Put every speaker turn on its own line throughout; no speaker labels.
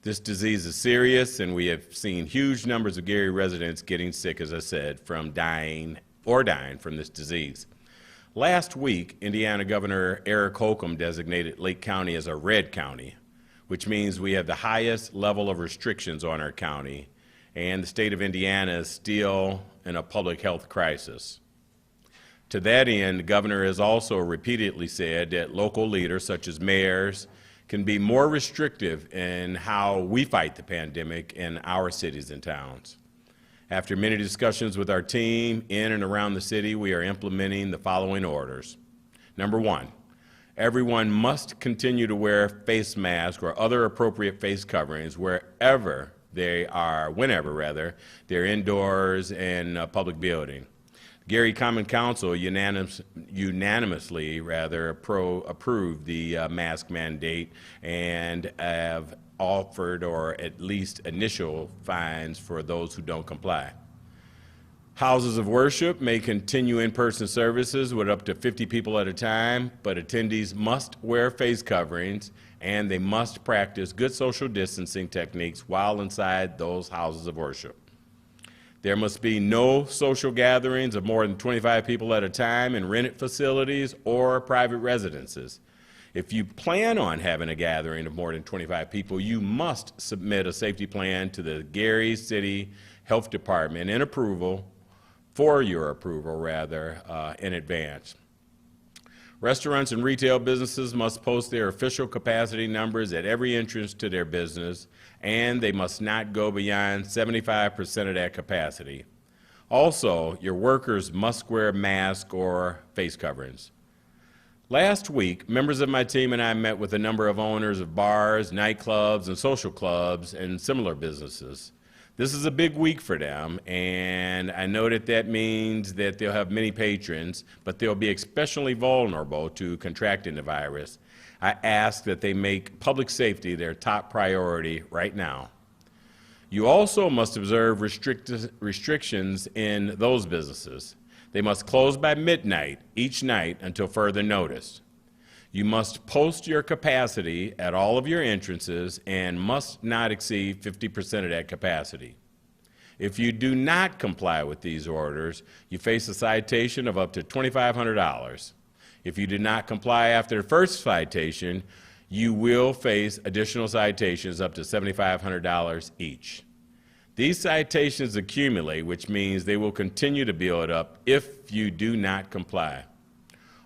This disease is serious, and we have seen huge numbers of Gary residents getting sick, as I said, from dying from this disease. Last week, Indiana Governor Eric Holcomb designated Lake County as a red county, which means we have the highest level of restrictions on our county, and the state of Indiana is still in a public health crisis. To that end, the governor has also repeatedly said that local leaders, such as mayors, can be more restrictive in how we fight the pandemic in our cities and towns. After many discussions with our team in and around the city, we are implementing the following orders. Number one, everyone must continue to wear face masks or other appropriate face coverings wherever they are, whenever rather, they're indoors in a public building. Gary Common Council unanimously approved the mask mandate and have offered or at least initial fines for those who don't comply. Houses of worship may continue in-person services with up to 50 people at a time, but attendees must wear face coverings and they must practice good social distancing techniques while inside those houses of worship. There must be no social gatherings of more than 25 people at a time in rented facilities or private residences. If you plan on having a gathering of more than 25 people, you must submit a safety plan to the Gary City Health Department in your approval in advance. Restaurants and retail businesses must post their official capacity numbers at every entrance to their business, and they must not go beyond 75% of that capacity. Also, your workers must wear masks or face coverings. Last week, members of my team and I met with a number of owners of bars, nightclubs, and social clubs and similar businesses. This is a big week for them, and I know that means that they'll have many patrons, but they'll be especially vulnerable to contracting the virus. I ask that they make public safety their top priority right now. You also must observe restrictions in those businesses. They must close by midnight each night until further notice. You must post your capacity at all of your entrances and must not exceed 50% of that capacity. If you do not comply with these orders, you face a citation of up to $2,500. If you did not comply after the first citation, you will face additional citations up to $7,500 each. These citations accumulate, which means they will continue to build up if you do not comply.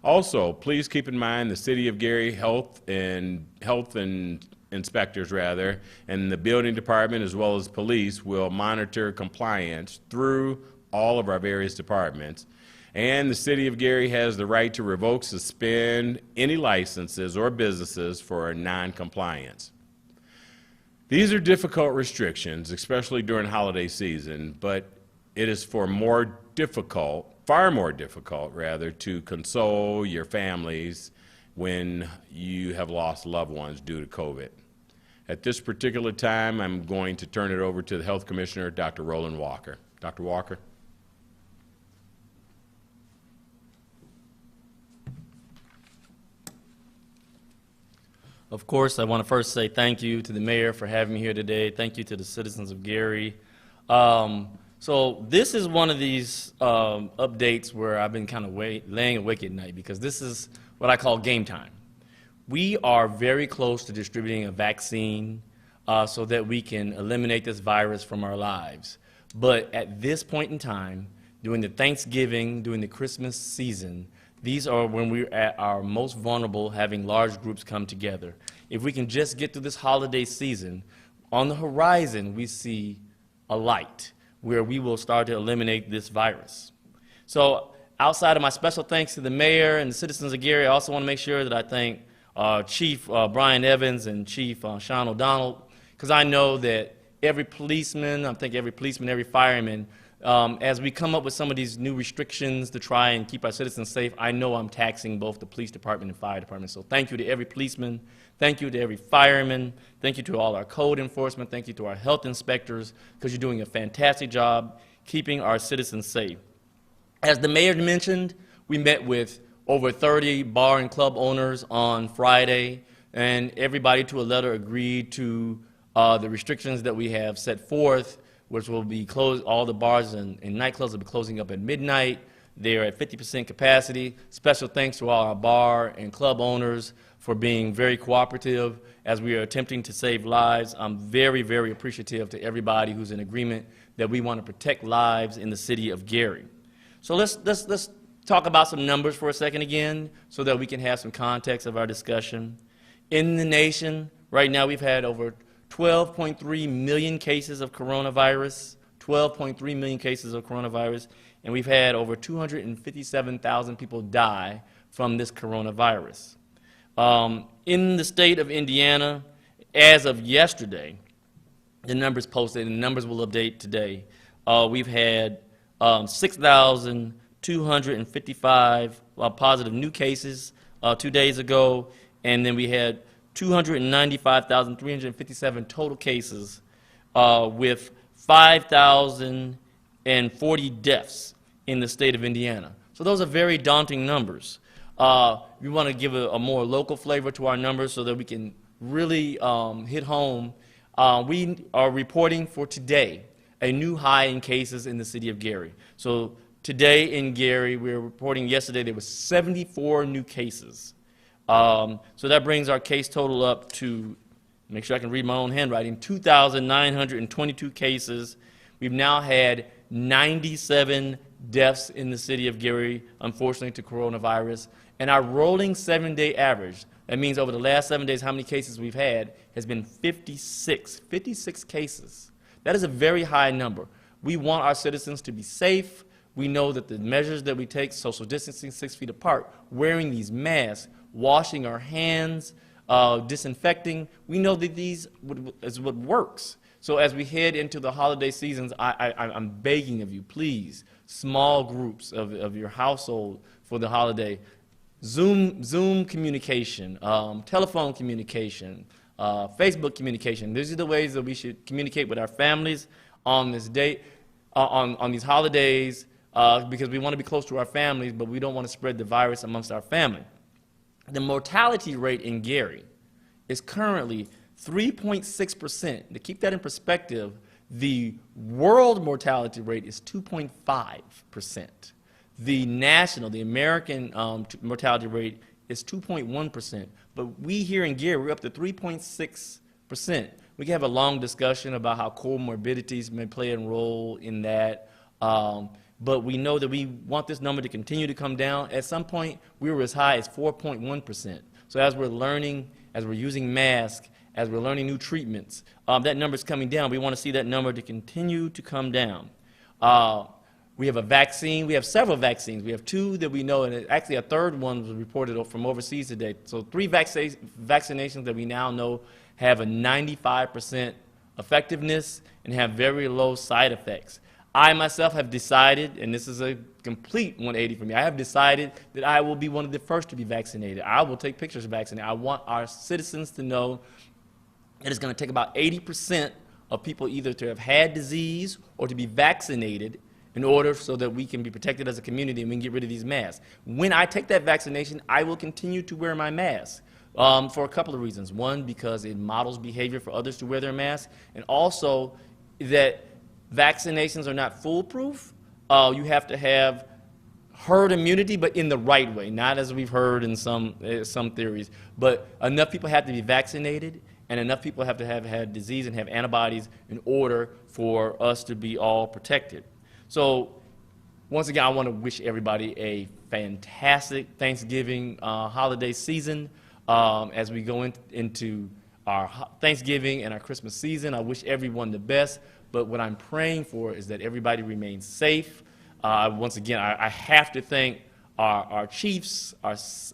Also, please keep in mind the City of Gary health inspectors and the building department as well as police will monitor compliance through all of our various departments. And the City of Gary has the right to revoke, suspend any licenses or businesses for non-compliance. These are difficult restrictions, especially during holiday season, but it is far more difficult to console your families when you have lost loved ones due to COVID. At this particular time, I'm going to turn it over to the Health Commissioner, Dr. Roland Walker. Dr. Walker.
Of course, I want to first say thank you to the mayor for having me here today. Thank you to the citizens of Gary. So this is one of these updates where I've been kind of laying awake at night because this is what I call game time. We are very close to distributing a vaccine so that we can eliminate this virus from our lives. But at this point in time, during the Thanksgiving, during the Christmas season, these are when we're at our most vulnerable, having large groups come together. If we can just get through this holiday season, on the horizon we see a light where we will start to eliminate this virus. So outside of my special thanks to the mayor and the citizens of Gary, I also want to make sure that I thank Chief Brian Evans and Chief Sean O'Donnell, because I know that every policeman, every fireman, as we come up with some of these new restrictions to try and keep our citizens safe, I know I'm taxing both the police department and fire department. So thank you to every policeman, thank you to every fireman, thank you to all our code enforcement, thank you to our health inspectors, because you're doing a fantastic job keeping our citizens safe. As the mayor mentioned, we met with over 30 bar and club owners on Friday, and everybody to a letter agreed to the restrictions that we have set forth, which will be closed, all the bars and nightclubs will be closing up at midnight. They're at 50% capacity. Special thanks to all our bar and club owners for being very cooperative as we are attempting to save lives. I'm very, very appreciative to everybody who's in agreement that we want to protect lives in the city of Gary. So let's talk about some numbers for a second again so that we can have some context of our discussion. In the nation, right now we've had over 12.3 million cases of coronavirus, 12.3 million cases of coronavirus, and we've had over 257,000 people die from this coronavirus. In the state of Indiana, as of yesterday, the numbers posted, and the numbers will update today, we've had 6,255 positive new cases 2 days ago, and then we had 295,357 total cases with 5,040 deaths in the state of Indiana. So those are very daunting numbers. We want to give a more local flavor to our numbers so that we can really hit home. We are reporting for today a new high in cases in the city of Gary. So today in Gary, we were reporting yesterday there were 74 new cases. So that brings our case total up to, make sure I can read my own handwriting, 2,922 cases. We've now had 97 deaths in the city of Gary, unfortunately, to coronavirus. And our rolling 7-day average, that means over the last 7 days how many cases we've had, has been 56 cases. That is a very high number. We want our citizens to be safe. We know that the measures that we take, social distancing 6 feet apart, wearing these masks, washing our hands, disinfecting, we know that these is what works. So as we head into the holiday seasons, I'm begging of you, please, small groups of your household for the holiday, Zoom communication, telephone communication, Facebook communication. These are the ways that we should communicate with our families on this date, on these holidays, because we want to be close to our families, but we don't want to spread the virus amongst our family. The mortality rate in Gary is currently 3.6%. To keep that in perspective, the world mortality rate is 2.5%. The national, the American mortality rate is 2.1%. But we here in Gary, we're up to 3.6%. We can have a long discussion about how comorbidities may play a role in that. But we know that we want this number to continue to come down. At some point, we were as high as 4.1%. So as we're learning, as we're using masks, as we're learning new treatments, that number is coming down. We want to see that number to continue to come down. We have a vaccine. We have several vaccines. We have 2 that we know, and actually a third one was reported from overseas today. So 3 vaccinations that we now know have a 95% effectiveness and have very low side effects. I myself have decided, and this is a complete 180 for me, I have decided that I will be one of the first to be vaccinated. I will take pictures of vaccinated. I want our citizens to know that it's going to take about 80% of people either to have had disease or to be vaccinated in order so that we can be protected as a community and we can get rid of these masks. When I take that vaccination, I will continue to wear my mask for a couple of reasons. One, because it models behavior for others to wear their masks, and also that vaccinations are not foolproof. You have to have herd immunity, but in the right way, not as we've heard in some theories. But enough people have to be vaccinated, and enough people have to have had disease and have antibodies in order for us to be all protected. So once again, I want to wish everybody a fantastic Thanksgiving holiday season. As we go into our Thanksgiving and our Christmas season, I wish everyone the best. But what I'm praying for is that everybody remains safe. Once again, I have to thank our chiefs,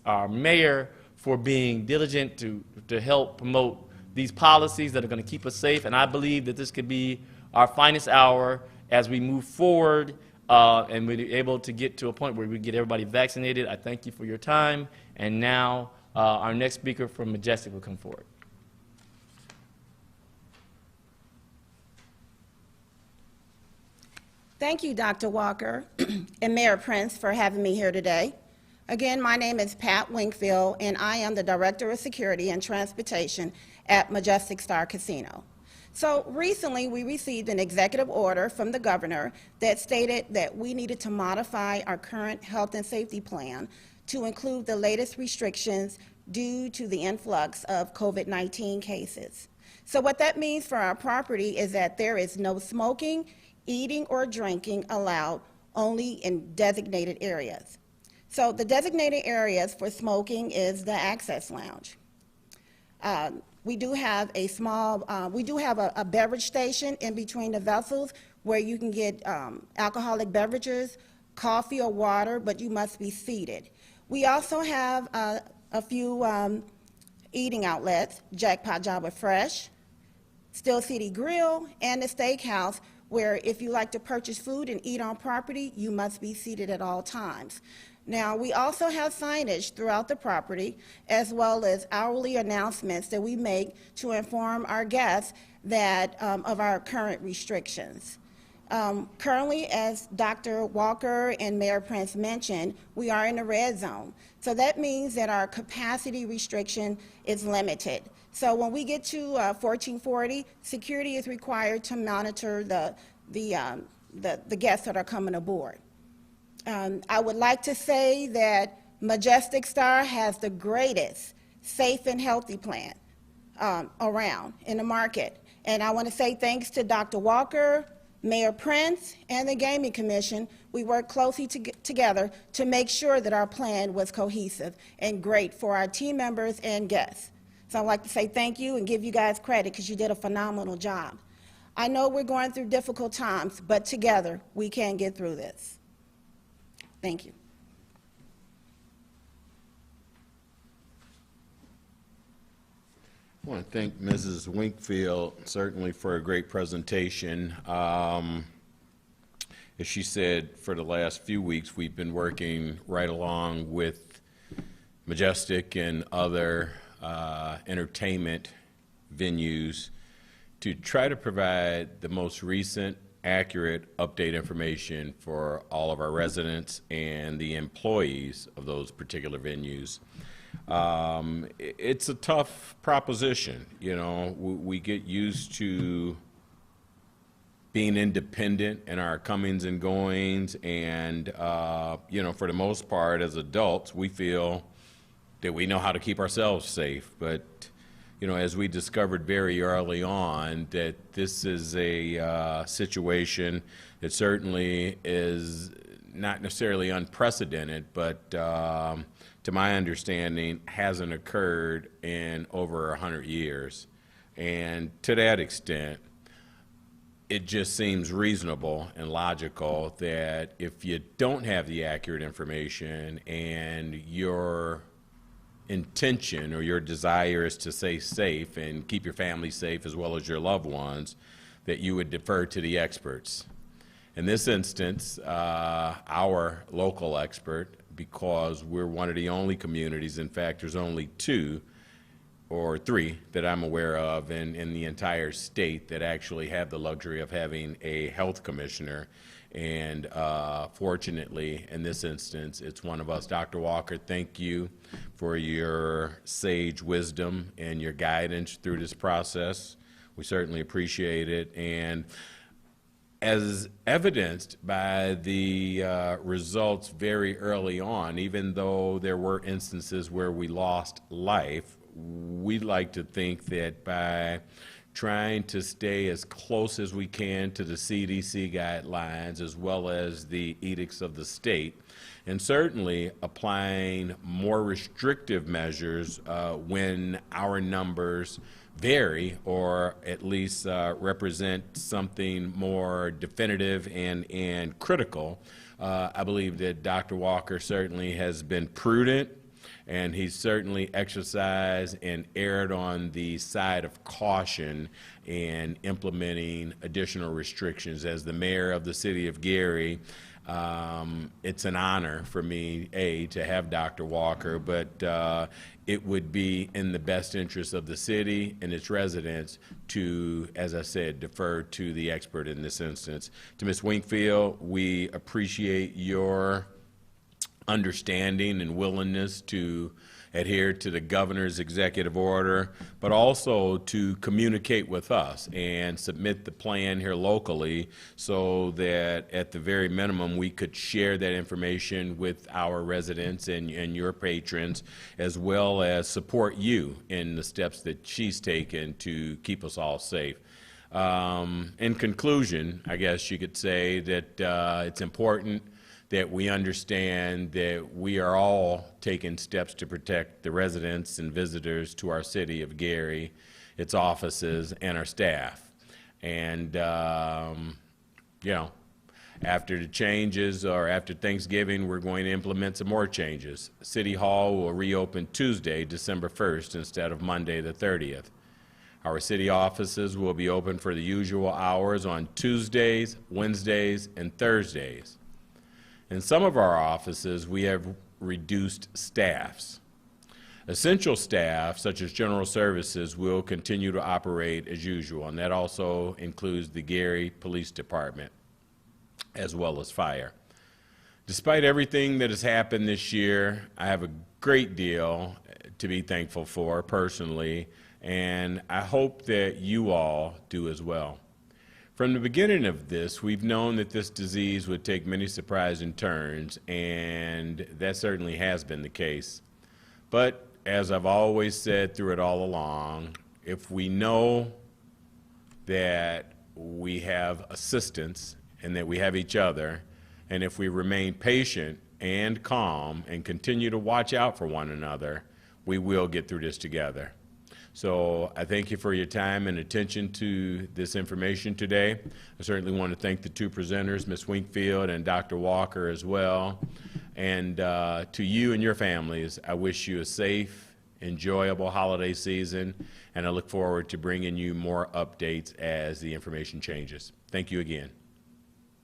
our mayor, for being diligent to help promote these policies that are going to keep us safe. And I believe that this could be our finest hour as we move forward and we're able to get to a point where we get everybody vaccinated. I thank you for your time. And now our next speaker from Majestic will come forward.
Thank you, Dr. Walker and Mayor Prince, for having me here today. Again, my name is Pat Wingfield, and I am the Director of Security and Transportation at Majestic Star Casino. So recently, we received an executive order from the governor that stated that we needed to modify our current health and safety plan to include the latest restrictions due to the influx of COVID-19 cases. So what that means for our property is that there is no smoking, eating, or drinking allowed, only in designated areas. So the designated areas for smoking is the access lounge. We do have a small, a beverage station in between the vessels where you can get alcoholic beverages, coffee or water, but you must be seated. We also have a few eating outlets, Jackpot Java Fresh, Steel City Grill, and the Steakhouse, where if you like to purchase food and eat on property, you must be seated at all times. Now, we also have signage throughout the property, as well as hourly announcements that we make to inform our guests that, of our current restrictions. Currently, as Dr. Walker and Mayor Prince mentioned, we are in the red zone. So that means that our capacity restriction is limited. So when we get to 1440, security is required to monitor the guests that are coming aboard. I would like to say that Majestic Star has the greatest safe and healthy plan around in the market. And I want to say thanks to Dr. Walker, Mayor Prince, and the Gaming Commission. We worked closely together to make sure that our plan was cohesive and great for our team members and guests. So I'd like to say thank you and give you guys credit because you did a phenomenal job. I know we're going through difficult times, but together we can get through this. Thank you.
I want to thank Mrs. Winkfield certainly for a great presentation. As she said, for the last few weeks, we've been working right along with Majestic and other entertainment venues to try to provide the most recent, accurate, update information for all of our residents and the employees of those particular venues. It's a tough proposition, you know. We get used to being independent in our comings and goings, and you know, for the most part, as adults, we feel that we know how to keep ourselves safe. But you know, as we discovered very early on, that this is a situation that certainly is not necessarily unprecedented, but to my understanding, hasn't occurred in over 100 years. And to that extent, it just seems reasonable and logical that if you don't have the accurate information and your intention or your desire is to stay safe and keep your family safe as well as your loved ones, that you would defer to the experts. In this instance, our local expert, because we're one of the only communities, in fact, there's only 2 or 3 that I'm aware of in the entire state that actually have the luxury of having a health commissioner. And fortunately, in this instance, it's one of us. Dr. Walker, thank you for your sage wisdom and your guidance through this process. We certainly appreciate it. And as evidenced by the results very early on, even though there were instances where we lost life, we'd like to think that by trying to stay as close as we can to the CDC guidelines as well as the edicts of the state, and certainly applying more restrictive measures when our numbers vary or at least represent something more definitive and critical. I believe that Dr. Walker certainly has been prudent, and he's certainly exercised and erred on the side of caution in implementing additional restrictions. As the mayor of the city of Gary, it's an honor for me, to have Dr. Walker, but it would be in the best interest of the city and its residents to, as I said, defer to the expert in this instance. To Ms. Winkfield, we appreciate your understanding and willingness to adhere to the governor's executive order, but also to communicate with us and submit the plan here locally so that at the very minimum we could share that information with our residents and your patrons, as well as support you in the steps that she's taken to keep us all safe. In conclusion, I guess you could say that it's important that we understand that we are all taking steps to protect the residents and visitors to our city of Gary, its offices, and our staff. And, you know, after the changes, or after Thanksgiving, we're going to implement some more changes. City Hall will reopen Tuesday, December 1st, instead of Monday, the 30th. Our city offices will be open for the usual hours on Tuesdays, Wednesdays, and Thursdays. In some of our offices, we have reduced staffs. Essential staff, such as general services, will continue to operate as usual, and that also includes the Gary Police Department, as well as fire. Despite everything that has happened this year, I have a great deal to be thankful for personally, and I hope that you all do as well. From the beginning of this, we've known that this disease would take many surprising turns, and that certainly has been the case. But as I've always said through it all along, if we know that we have assistance and that we have each other, and if we remain patient and calm and continue to watch out for one another, we will get through this together. So I thank you for your time and attention to this information today. I certainly want to thank the two presenters, Ms. Winkfield and Dr. Walker as well. And to you and your families, I wish you a safe, enjoyable holiday season, and I look forward to bringing you more updates as the information changes. Thank you again.